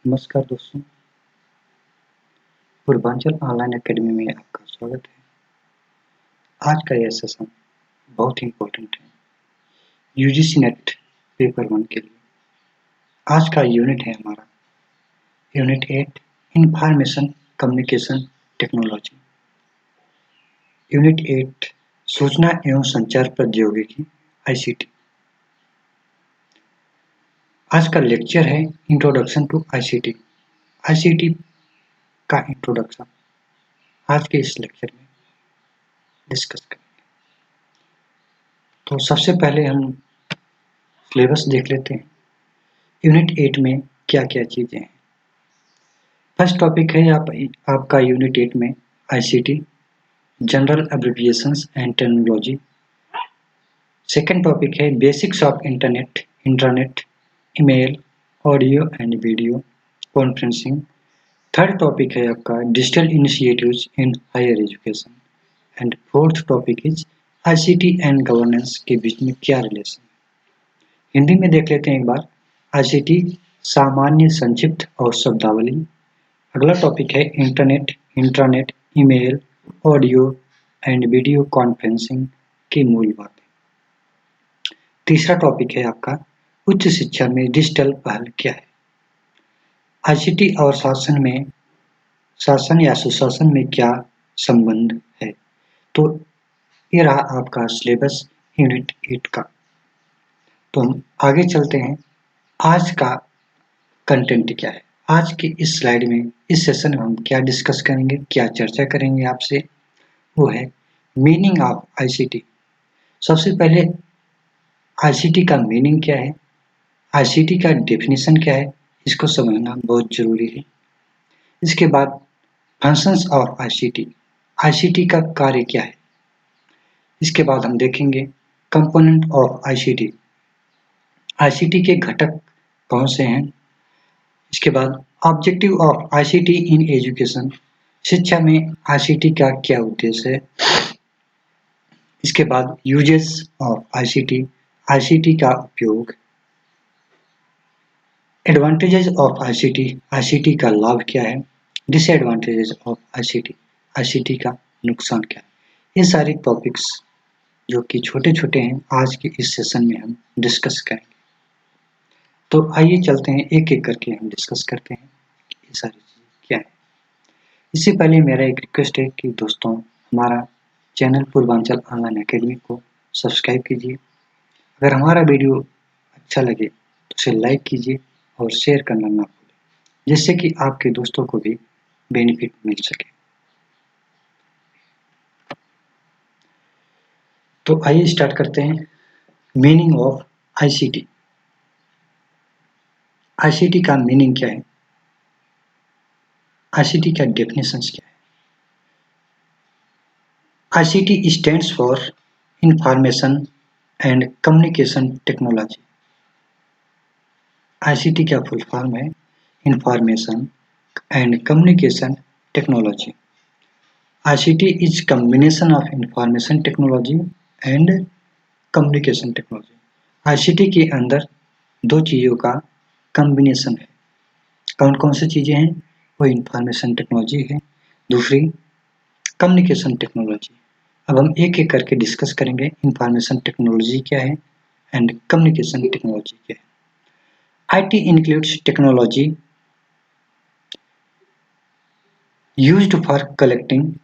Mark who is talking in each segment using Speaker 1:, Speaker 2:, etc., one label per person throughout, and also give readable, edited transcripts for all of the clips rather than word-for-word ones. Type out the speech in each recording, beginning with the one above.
Speaker 1: नमस्कार दोस्तों, Purvanchal online academy में आपका स्वागत है। आज का यह सेशन बहुत ही इम्पोर्टेंट है यूजीसी नेट पेपर 1 के लिए। आज का यूनिट है हमारा unit 8 information communication technology. Unit 8 सूचना एवं संचार प्रौद्योगिकी आईसीटी। आज का लेक्चर है इंट्रोडक्शन टू आईसीटी। आईसीटी का इंट्रोडक्शन आज के इस लेक्चर में डिस्कस करेंगे। तो सबसे पहले हम सिलेबस देख लेते हैं। यूनिट 8 में क्या क्या चीज़ें हैं। फर्स्ट टॉपिक है आपका यूनिट 8 में ICT general abbreviations and terminology. Second topic है basics of internet, email, audio and video conferencing. Third topic है आपका digital initiatives in higher education and fourth topic is ICT and governance के बीच में क्या रिलेशन। हिंदी में देख लेते हैं एक बार। आईसीटी सामान्य संक्षिप्त और शब्दावली। अगला टॉपिक है internet, email, audio and video conferencing की मूल बातें। तीसरा टॉपिक है आपका उच्च शिक्षा में डिजिटल पहल क्या है। आईसीटी और शासन या सुशासन में क्या संबंध है। तो ये रहा आपका सिलेबस यूनिट 8 का। तो हम आगे चलते हैं। आज का कंटेंट क्या है। आज की इस स्लाइड में इस सेशन में हम क्या डिस्कस करेंगे, क्या चर्चा करेंगे आपसे, वो है मीनिंग ऑफ आईसीटी। सबसे पहले आईसीटी का मीनिंग क्या है, आईसीटी का डेफिनेशन क्या है, इसको समझना बहुत जरूरी है। इसके बाद फंक्शंस ऑफ आईसीटी, आईसीटी का कार्य क्या है। इसके बाद हम देखेंगे कंपोनेंट ऑफ आईसीटी, आईसीटी के घटक कौन से हैं। इसके बाद objective of ICT in education, शिक्षा में आईसीटी का क्या उद्देश्य है। इसके बाद यूजेस ऑफ आईसीटी, आईसीटी का उपयोग। एडवांटेजेस ऑफ आईसीटी, आईसीटी का लाभ क्या है। डिसएडवांटेजेस ऑफ आईसीटी, आईसीटी का नुकसान क्या है। ये सारे टॉपिक्स जो कि छोटे छोटे हैं आज के इस सेशन में हम डिस्कस करेंगे। तो आइए चलते हैं एक एक करके हम डिस्कस करते हैं कि ये सारी चीज़ें क्या है। इससे पहले मेरा एक रिक्वेस्ट है कि दोस्तों हमारा चैनल पूर्वांचल ऑनलाइन एकेडमी को सब्सक्राइब कीजिए। अगर हमारा वीडियो अच्छा लगे तो उसे लाइक कीजिए और शेयर करना ना भूलें, जिससे कि आपके दोस्तों को भी बेनिफिट मिल सके। तो आइए स्टार्ट करते हैं। मीनिंग ऑफ आईसीटी, आईसीटी का मीनिंग क्या है, आईसीटी का डेफिनेशंस क्या है। ICT stands for information and communication technology. ICT का फुल फॉर्म है information and communication technology. ICT is combination of information technology and communication technology. ICT के अंदर दो चीज़ों का कम्बिनेशन है। कौन कौन सी चीज़ें हैं, वो इंफॉर्मेशन टेक्नोलॉजी है, दूसरी कम्युनिकेशन टेक्नोलॉजी। अब हम एक एक करके डिस्कस करेंगे इंफॉर्मेशन टेक्नोलॉजी क्या है एंड कम्युनिकेशन टेक्नोलॉजी क्या है। IT includes technology used for collecting,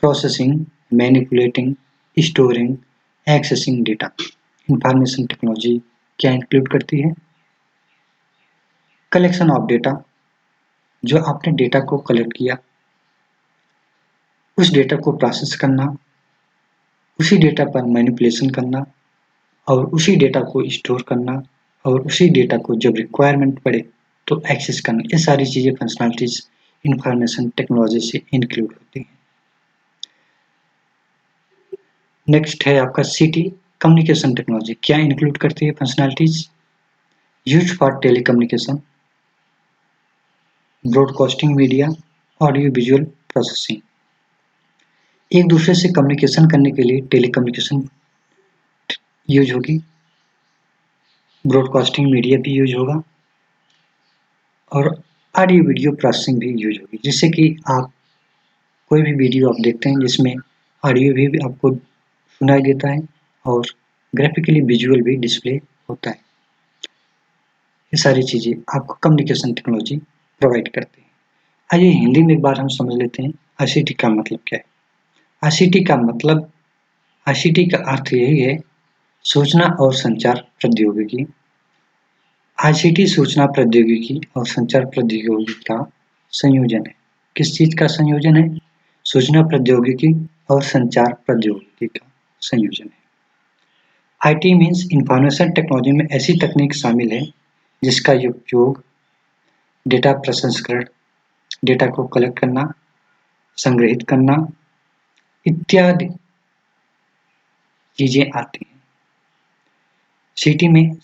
Speaker 1: processing, manipulating, storing, accessing data। Information technology क्या इंक्लूड करती है, कलेक्शन ऑफ डेटा, जो आपने डेटा को कलेक्ट किया उस डेटा को प्रोसेस करना, उसी डेटा पर मैनिपुलेशन करना और उसी डेटा को स्टोर करना और उसी डेटा को जब रिक्वायरमेंट पड़े तो एक्सेस करना। ये सारी चीज़ें फंक्शनलिटीज इंफॉर्मेशन टेक्नोलॉजी से इंक्लूड होती हैं। नेक्स्ट है आपका सीटी कम्युनिकेशन टेक्नोलॉजी, क्या इंक्लूड करती है functionalities, used for telecommunication, broadcasting media, audio visual processing. एक दूसरे से कम्युनिकेशन करने के लिए टेलीकम्युनिकेशन यूज होगी, ब्रॉडकास्टिंग मीडिया भी यूज होगा और ऑडियो वीडियो प्रोसेसिंग भी यूज होगी, जिससे कि आप कोई भी वीडियो आप देखते हैं जिसमें ऑडियो भी आपको सुनाई देता है और ग्राफिकली विजुअल भी डिस्प्ले होता है। ये सारी चीज़ें आपको कम्युनिकेशन टेक्नोलॉजी प्रोवाइड करती है। आइए हिंदी में एक बार हम समझ लेते हैं आईसीटी का मतलब क्या है। आईसीटी का मतलब, आईसीटी का अर्थ यही है सूचना और संचार प्रौद्योगिकी। आईसीटी सूचना प्रौद्योगिकी और संचार प्रौद्योगिकी का संयोजन है। किस चीज का संयोजन है? सूचना प्रौद्योगिकी और संचार प्रौद्योगिकी का संयोजन है। आईटी मीन्स इंफॉर्मेशन टेक्नोलॉजी में ऐसी तकनीक शामिल है जिसका उपयोग डेटा प्रसंस्करण, डेटा को कलेक्ट करना, संग्रहित करना इत्यादि चीजें आती हैं। सीटी में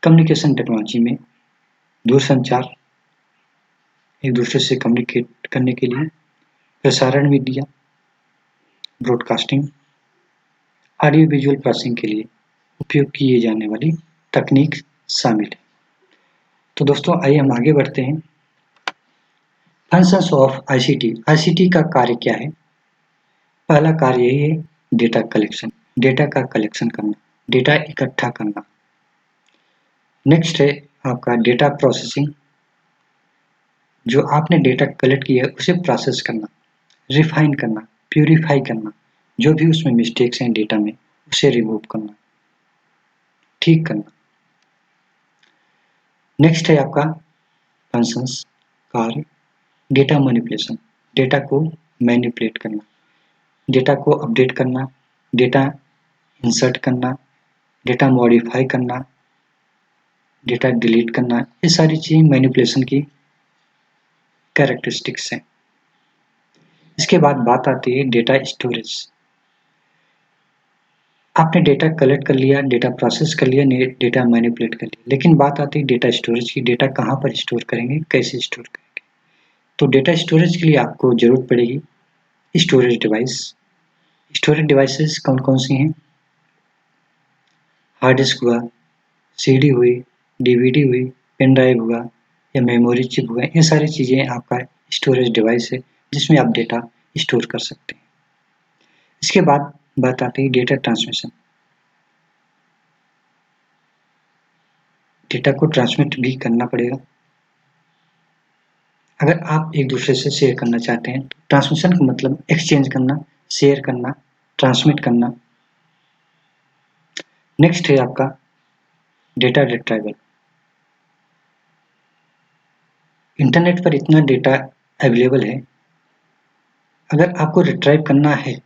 Speaker 1: कम्युनिकेशन टेक्नोलॉजी में दूरसंचार, एक दूसरे से कम्युनिकेट करने के लिए, प्रसारण media, broadcasting, audio visual processing के लिए उपयोग किए जाने वाली तकनीक शामिल है। तो दोस्तों आइए हम आगे बढ़ते हैं। Functions of ICT. आईसीटी का कार्य क्या है? पहला कार्य यही है डेटा कलेक्शन, डेटा का कलेक्शन करना, डेटा इकट्ठा करना। नेक्स्ट है आपका डेटा प्रोसेसिंग, जो आपने डेटा कलेक्ट किया है उसे प्रोसेस करना, रिफाइन करना, प्यूरिफाई करना, जो भी उसमें मिस्टेक्स हैं डेटा में उसे रिमूव करना, ठीक करना। नेक्स्ट है आपका फंक्शंस कार्य डेटा मैनिपुलेशन, डेटा को मैनिपुलेट करना, डेटा को अपडेट करना, डेटा इंसर्ट करना, डेटा मॉडिफाई करना, डेटा डिलीट करना, ये सारी चीज़ें मैनिपुलेशन की कैरेक्टरिस्टिक्स हैं। इसके बाद बात आती है डेटा स्टोरेज। आपने डेटा कलेक्ट कर लिया, डेटा प्रोसेस कर लिया, डेटा मैनिपुलेट कर लिया, लेकिन बात आती है डेटा स्टोरेज की। डेटा कहाँ पर स्टोर करेंगे, कैसे स्टोर करेंगे? तो डेटा स्टोरेज के लिए आपको जरूरत पड़ेगी स्टोरेज डिवाइस। स्टोरेज डिवाइसेस कौन कौन सी हैं? हार्ड डिस्क हुआ, सीडी हुई, डीवीडी हुई, पेन ड्राइव हुआ या मेमोरी चिप हुआ, ये सारी चीज़ें आपका स्टोरेज डिवाइस है जिसमें आप डेटा स्टोर कर सकते हैं। इसके बाद बात आती है डेटा ट्रांसमिशन। डेटा को ट्रांसमिट भी करना पड़ेगा। अगर आप एक दूसरे से शेयर करना चाहते हैं तो ट्रांसमिशन का मतलब एक्सचेंज करना, शेयर करना, ट्रांसमिट करना। नेक्स्ट है आपका डेटा रिट्राइवल। इंटरनेट पर इतना डेटा अवेलेबल है, अगर आपको रिट्राइव करना है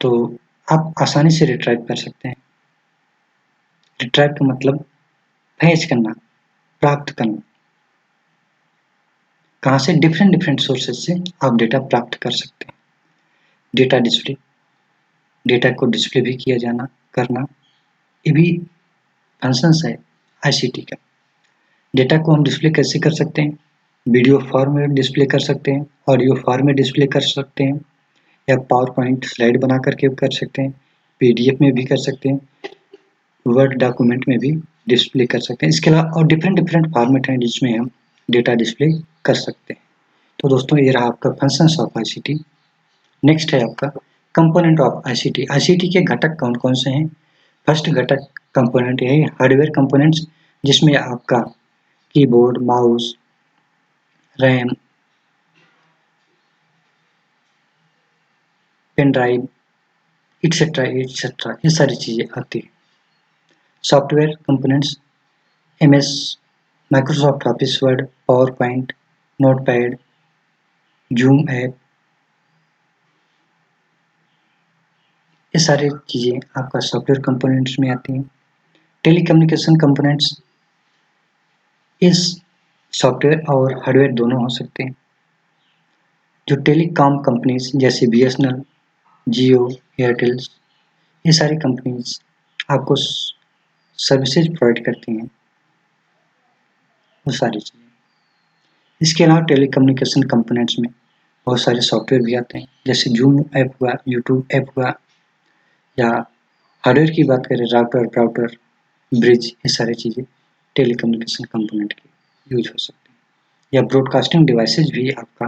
Speaker 1: तो आप आसानी से रिट्राइव कर सकते हैं। रिट्राइव का मतलब फैच करना, प्राप्त करना। कहाँ से? डिफरेंट डिफरेंट सोर्सेज से आप डेटा प्राप्त कर सकते हैं। डेटा डिस्प्ले, डेटा को डिस्प्ले भी किया जाना, करना, ये भी फंक्शंस है आईसीटी का। डेटा को हम डिस्प्ले कैसे कर सकते हैं? वीडियो फॉर्म में डिस्प्ले कर सकते हैं, ऑडियो फॉर्म में डिस्प्ले कर सकते हैं, या पावर पॉइंट स्लाइड बना करके कर सकते हैं, पीडीएफ में भी कर सकते हैं, वर्ड डॉक्यूमेंट में भी डिस्प्ले कर सकते हैं। इसके अलावा और डिफरेंट डिफरेंट फॉर्मेट हैं जिसमें हम डेटा डिस्प्ले कर सकते हैं। तो दोस्तों ये रहा आपका फंक्शंस ऑफ आईसीटी। नेक्स्ट है आपका कंपोनेंट ऑफ आईसीटी। आईसीटी के घटक कौन कौन से हैं? फर्स्ट घटक कंपोनेंट यही हार्डवेयर कंपोनेंट्स, जिसमें आपका keyboard, mouse, RAM, pen drive etcetera etcetera ये सारी चीज़ें आती है। Software components MS, Microsoft office word, power point, notepad, zoom app, ये सारी चीज़ें आपका सॉफ्टवेयर कंपोनेंट्स में आती हैं। टेलीकम्युनिकेशन कंपोनेंट्स, इस सॉफ्टवेयर और हार्डवेयर दोनों हो सकते हैं। जो टेलीकॉम कंपनीज जैसे बीएसएनएल, जियो, एयरटेल, ये सारी कंपनीज आपको सर्विसेज प्रोवाइड करती हैं, वो सारी चीज़ें। इसके अलावा टेलीकम्युनिकेशन कंपोनेंट्स में बहुत सारे सॉफ्टवेयर भी आते हैं, जैसे जूम ऐप हुआ, यूट्यूब ऐप हुआ, या हार्डवेयर की बात करें राउटर, ब्रिज, ये सारी चीज़ें टेलीकम्युनिकेशन कंपोनेंट की यूज हो सकती है, या ब्रॉडकास्टिंग डिवाइसेज भी आपका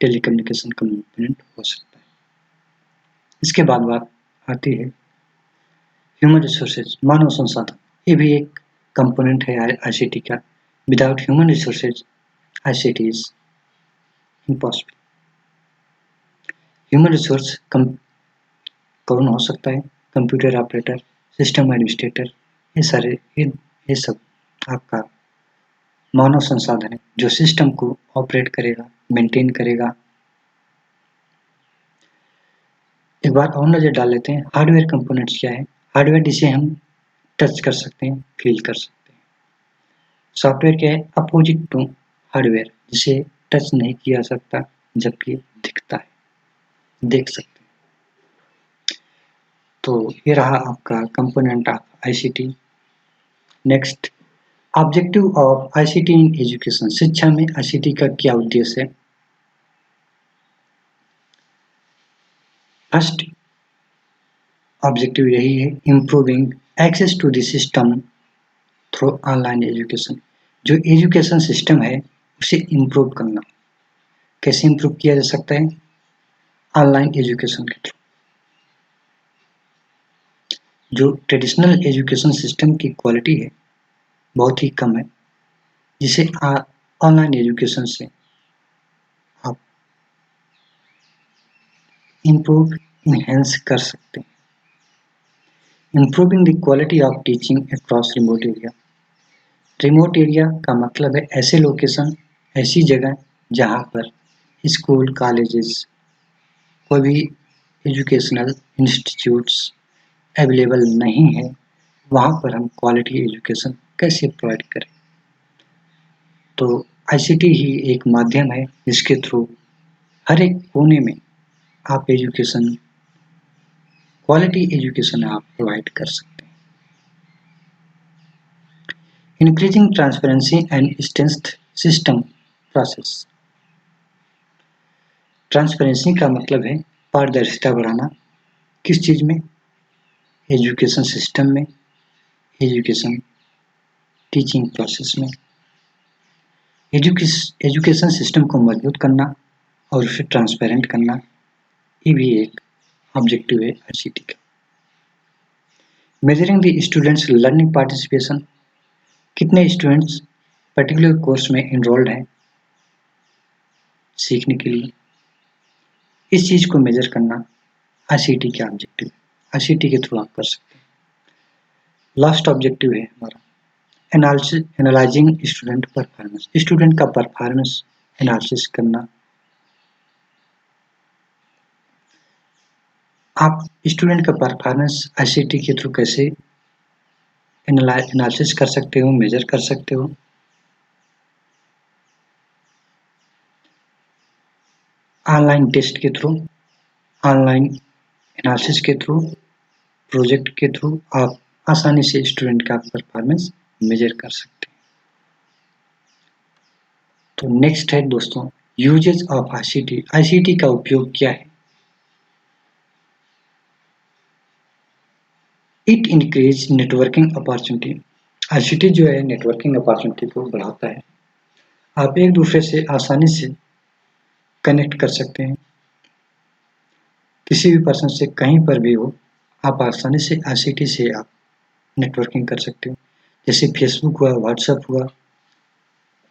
Speaker 1: टेलीकम्युनिकेशन कंपोनेंट हो सकता है। इसके बाद बात आती है ह्यूमन रिसोर्सेज, मानव संसाधन। ये भी एक कंपोनेंट है आईसीटी का। Without human resources ICT is impossible. Human resource कौन हो सकता है? कंप्यूटर ऑपरेटर, सिस्टम एडमिनिस्ट्रेटर, ये सब आपका मानव संसाधन है जो सिस्टम को ऑपरेट करेगा, मेंटेन करेगा। एक बार और नजर डाल लेते हैं हार्डवेयर कंपोनेंट्स क्या है। हार्डवेयर जिसे हम टच कर सकते हैं, फील कर सकते हैं। सॉफ्टवेयर क्या है? अपोजिट टू हार्डवेयर, जिसे टच नहीं किया सकता जबकि दिखता है, देख सकते हैं। तो ये रहा आपका component of ICT. Next, objective of ICT in education. शिक्षा में आईसीटी का क्या उद्देश्य है? फर्स्ट ऑब्जेक्टिव यही है, improving access to the system through online education. जो एजुकेशन सिस्टम है उसे इम्प्रूव करना। कैसे इम्प्रूव किया जा सकता है? ऑनलाइन एजुकेशन के थ्रू। जो ट्रेडिशनल एजुकेशन सिस्टम की क्वालिटी है बहुत ही कम है, जिसे ऑनलाइन एजुकेशन से आप इम्प्रूव इनहेंस कर सकते हैं। Improving the quality of teaching across remote area. Remote area का मतलब है ऐसे लोकेशन, ऐसी जगह जहाँ पर स्कूल, कॉलेजेस, कोई भी एजुकेशनल इंस्टीट्यूट्स अवेलेबल नहीं है, वहाँ पर हम क्वालिटी एजुकेशन कैसे प्रोवाइड करें? तो आईसीटी ही एक माध्यम है जिसके थ्रू हर एक कोने में आप एजुकेशन, क्वालिटी एजुकेशन आप प्रोवाइड कर सकते हैं। Increasing transparency and strength system process. Transparency का मतलब है पारदर्शिता बढ़ाना। किस चीज़ में? एजुकेशन सिस्टम में, एजुकेशन टीचिंग प्रोसेस में। एजुकेशन सिस्टम को मजबूत करना और उसे ट्रांसपेरेंट करना, ये भी एक ऑब्जेक्टिव है आईसीटी का। Measuring the students learning participation. कितने स्टूडेंट्स पर्टिकुलर कोर्स में इनरोल्ड हैं सीखने के लिए, इस चीज़ को मेजर करना आईसीटी का ऑब्जेक्टिव है। आईसीटी के थ्रू आप कर सकते हैं। लास्ट ऑब्जेक्टिव है हमारा एनालाइजिंग स्टूडेंट परफॉर्मेंस। स्टूडेंट का परफॉर्मेंस एनालिसिस करना। आप स्टूडेंट का परफॉर्मेंस आईसीटी के थ्रू कैसे एनालिसिस कर सकते हो, मेजर कर सकते हो? ऑनलाइन टेस्ट के थ्रू, ऑनलाइन एनालिसिस के थ्रू, प्रोजेक्ट के थ्रू आप आसानी से स्टूडेंट का परफॉर्मेंस मेजर कर सकते हैं। तो नेक्स्ट है दोस्तों, यूजेज ऑफ आईसीटी। आईसीटी का उपयोग क्या है? It increase networking opportunity. ICT जो है नेटवर्किंग अपॉर्चुनिटी को बढ़ाता है। आप एक दूसरे से आसानी से कनेक्ट कर सकते हैं। किसी भी पर्सन से कहीं पर भी हो, आप आसानी से आईसीटी से आप नेटवर्किंग कर सकते हो। जैसे फेसबुक हुआ, व्हाट्सएप हुआ,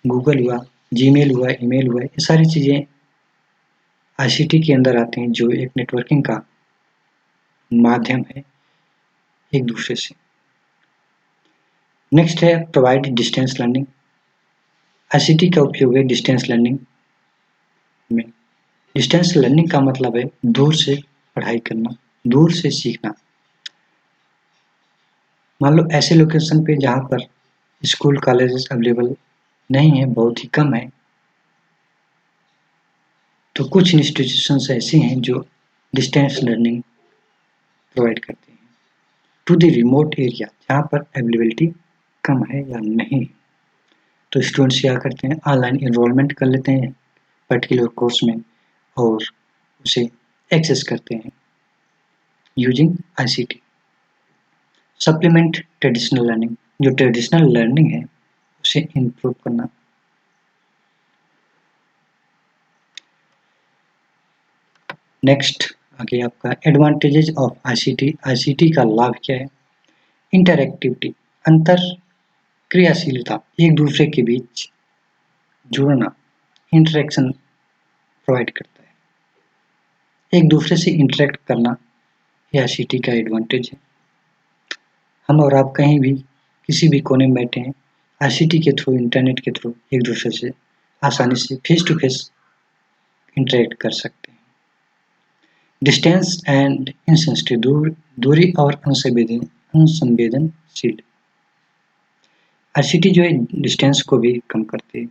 Speaker 1: गूगल हुआ, जीमेल हुआ, ईमेल हुआ, ये सारी चीज़ें आईसीटी के अंदर आते हैं जो एक नेटवर्किंग का माध्यम है एक दूसरे से। नेक्स्ट है प्रोवाइड डिस्टेंस लर्निंग। आईसीटी का उपयोग है डिस्टेंस लर्निंग में। डिस्टेंस लर्निंग का मतलब है दूर से पढ़ाई करना, दूर से सीखना। मान लो ऐसे लोकेशन पे जहाँ पर स्कूल, कॉलेजेस अवेलेबल नहीं है, बहुत ही कम है, तो कुछ इंस्टीट्यूशंस ऐसे हैं जो डिस्टेंस लर्निंग प्रोवाइड करते हैं टू द रिमोट एरिया, जहाँ पर अवेलेबिलिटी कम है या नहीं। तो स्टूडेंट्स क्या करते हैं, ऑनलाइन एनरोलमेंट कर लेते हैं पर्टिकुलर कोर्स में और उसे एक्सेस करते हैं using ICT. Supplement traditional learning. जो ट्रेडिशनल लर्निंग है उसे इम्प्रूव करना। नेक्स्ट आगे आपका एडवांटेजेस ऑफ आईसीटी। आईसीटी का लाभ क्या है? इंटरएक्टिविटी, अंतर क्रियाशीलता, एक दूसरे के बीच जुड़ना, इंटरेक्शन प्रोवाइड करता है। एक दूसरे से इंटरेक्ट करना ये आईसीटी का एडवांटेज है। हम और आप कहीं भी किसी भी कोने में बैठे हैं, आईसीटी के थ्रू, इंटरनेट के थ्रू एक दूसरे से आसानी से फेस टू फेस इंटरेक्ट कर सकते हैं। डिस्टेंस एंड इंसेंसिटिव, दूरी और अनसंवेदनशील। आईसीटी जो है डिस्टेंस को भी कम करती है।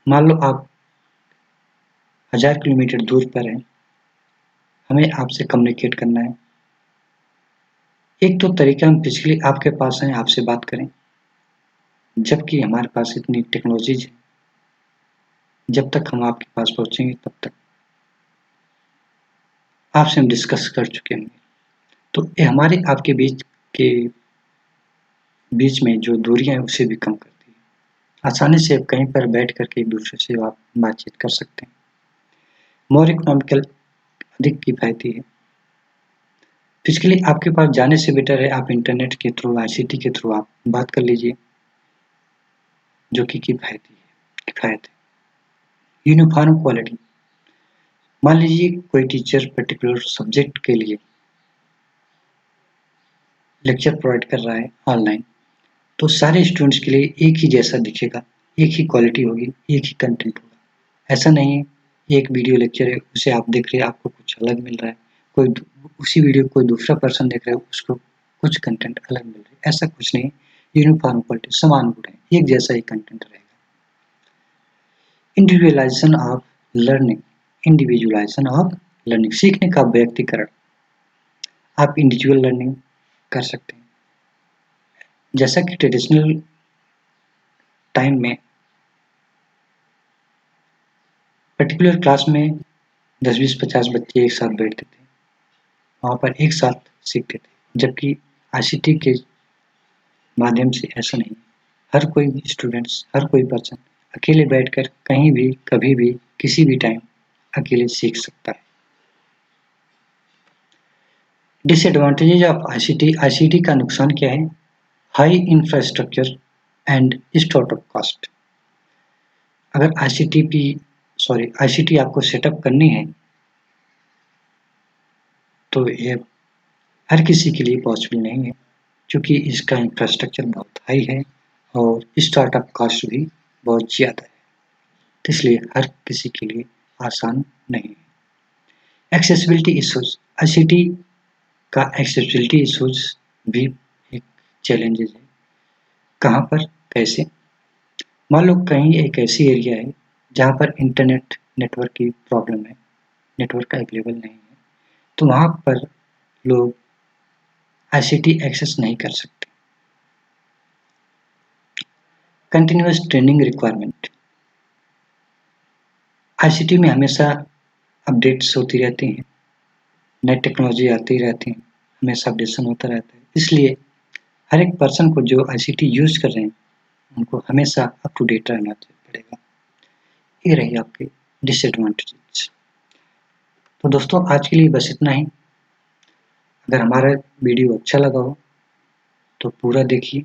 Speaker 1: मान लो आप 1000 किलोमीटर दूर पर हैं, हमें आपसे कम्युनिकेट करना है। एक तो तरीका हम फिजिकली आपके पास हैं, आपसे बात करें, जबकि हमारे पास इतनी टेक्नोलॉजीज है, जब तक हम आपके पास पहुंचेंगे तब तक आपसे हम डिस्कस कर चुके होंगे। तो ये हमारे आपके बीच में जो दूरियां हैं उसे भी कम करती है। आसानी से आप कहीं पर बैठ करके एक दूसरे से आप बातचीत कर सकते हैं। मोर इकोनॉमिकल, अधिक किफायती है। फिजिकली आपके पास जाने से बेटर है आप इंटरनेट के थ्रू, आईसीटी के थ्रू आप बात कर लीजिए, जो कि किफायत है। यूनिफॉर्म क्वालिटी, मान लीजिए कोई टीचर पर्टिकुलर सब्जेक्ट के लिए लेक्चर प्रोवाइड कर रहा है ऑनलाइन, तो सारे स्टूडेंट्स के लिए एक ही जैसा दिखेगा, एक ही क्वालिटी होगी, एक ही कंटेंट होगा। ऐसा नहीं है एक वीडियो लेक्चर है, उसे आप देख रहे हैं, आपको कुछ अलग मिल रहा है, कोई उसी वीडियो को कोई दूसरा पर्सन देख रहा है, उसको कुछ कंटेंट अलग मिल रहा है। ऐसा कुछ नहीं, यूनिफॉर्म क्वालिटी, समान गुण है, एक जैसा ही कंटेंट रहेगा। Individualisation of learning, individualisation of learning, सीखने का व्यक्तिकरण। आप इंडिविजुअल लर्निंग कर सकते हैं। जैसा कि ट्रेडिशनल टाइम में पर्टिकुलर क्लास में 10, 20, 50 बच्चे एक साथ बैठते थे, वहाँ पर एक साथ सीखते थे, जबकि आईसीटी के माध्यम से ऐसा नहीं। हर कोई स्टूडेंट्स, हर कोई पर्सन अकेले बैठकर कहीं भी, कभी भी, किसी भी टाइम अकेले सीख सकता है। Disadvantages of ICT. आईसीटी का नुकसान क्या है? High infrastructure and startup cost. अगर आईसीटी आपको सेटअप करनी है तो ये हर किसी के लिए पॉसिबल नहीं है, क्योंकि इसका इंफ्रास्ट्रक्चर बहुत हाई है और स्टार्टअप कॉस्ट भी बहुत ज़्यादा है, इसलिए हर किसी के लिए आसान नहीं है। एक्सेसिबिलिटी इश्यूज, आईसीटी का एक्सेसिबिलिटी इश्यूज भी एक चैलेंजेस है। कहाँ पर, कैसे? मान लो कहीं एक ऐसी एरिया है जहाँ पर इंटरनेट नेटवर्क की प्रॉब्लम है, नेटवर्क अवेलेबल नहीं है, तो वहाँ पर लोग आईसीटी एक्सेस नहीं कर सकते। कंटिन्यूअस ट्रेनिंग रिक्वायरमेंट, आईसीटी में हमेशा अपडेट्स होती रहती हैं, नई टेक्नोलॉजी आती रहती है, हमेशा अपडेशन होता रहता है, इसलिए हर एक पर्सन को जो आईसीटी यूज कर रहे हैं उनको हमेशा अप टू डेट रहना पड़ेगा। ये रही आपके डिसएडवांटेजेस। तो दोस्तों आज के लिए बस इतना ही। अगर हमारा वीडियो अच्छा लगा हो तो पूरा देखिए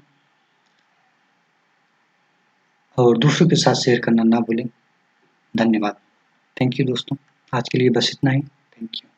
Speaker 1: और दूसरों के साथ शेयर करना ना भूलें। धन्यवाद। थैंक यू दोस्तों, आज के लिए बस इतना ही। Thank you.